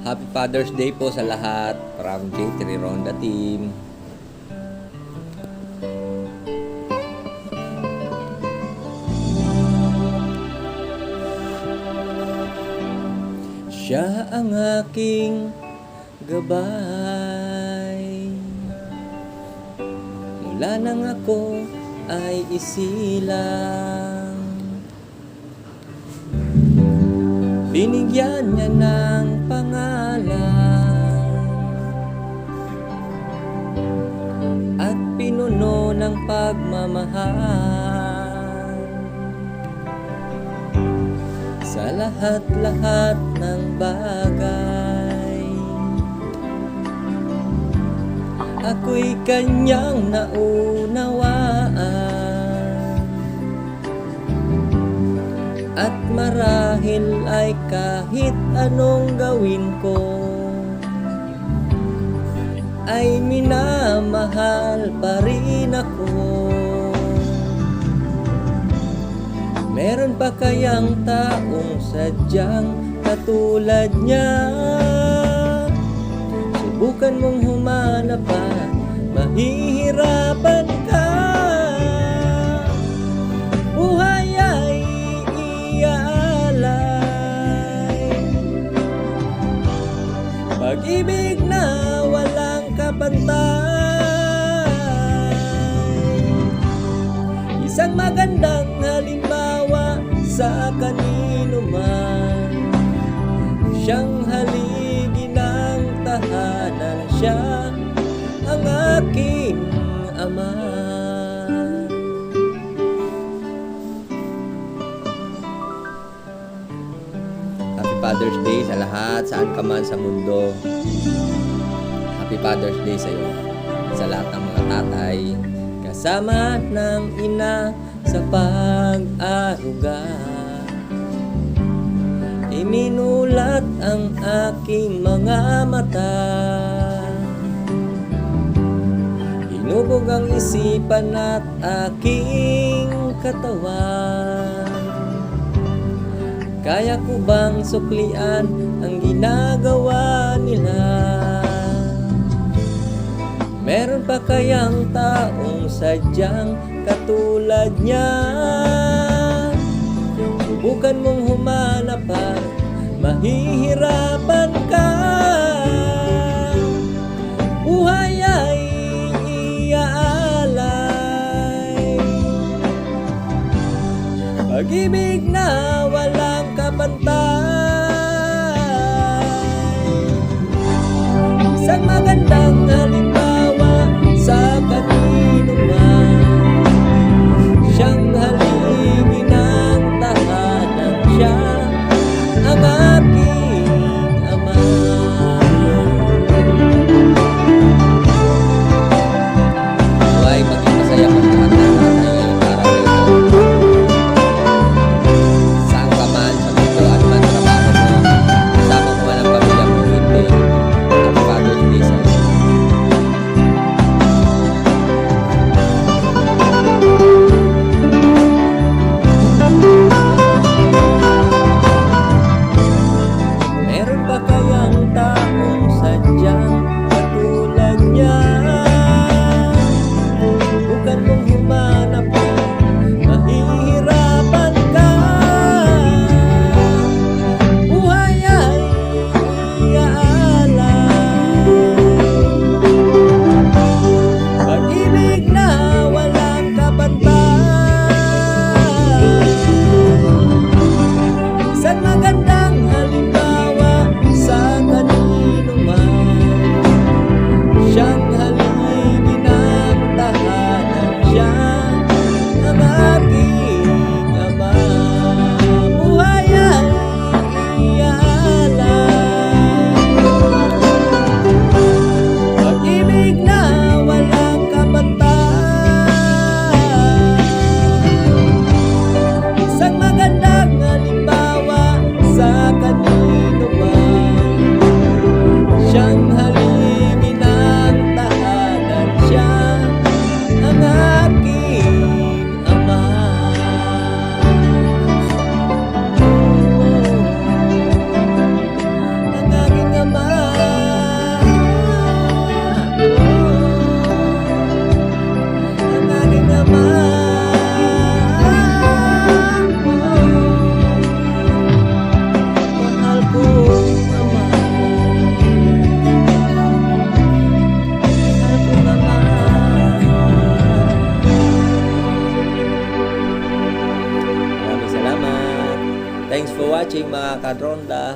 Happy Father's Day po sa lahat from J3 Ronda Team. Siya ang aking gabay mula nang ako ay isilang. Binigyan niya ng pangalan at pinuno ng pagmamahal sa lahat-lahat ng bagay. Ako'y kanyang naunawaan at marahil ay kahit anong gawin ko ay minamahal pa rin ako. Meron pa kayang taong sadyang katulad niya? Subukan mong humanap at mahihirapan ka. Buhay ay iaalay, pag-ibig na walang kapantay. Isang magandang halimbawa sa kanino man. Siyang haligi ng tahanan, siya ang aking ama. Happy Father's Day sa lahat, saan ka man sa mundo. Happy Father's Day sa iyo, sa lahat ng mga tatay, kasama ng ina sa pag-aaruga. Iminulat ang aking mga mata, hinubog ang isipan at aking katawan. Kaya ko bang suklian ang ginagawa nila? Meron pa kayang taong sadyang katulad niya? Subukan mong humanap at mahihirapan ka. Buhay ay iaalay, pag-ibig na walang kapantay. Isang magandang halimbawa sa kanino man. Siyang haligi ng tahanan, siya ang aking ama. Huwag maging masaya kung lahat ng tatay ngayong araw na ito. Saan ka man sa mundo at man Thanks for watching mga kadronda.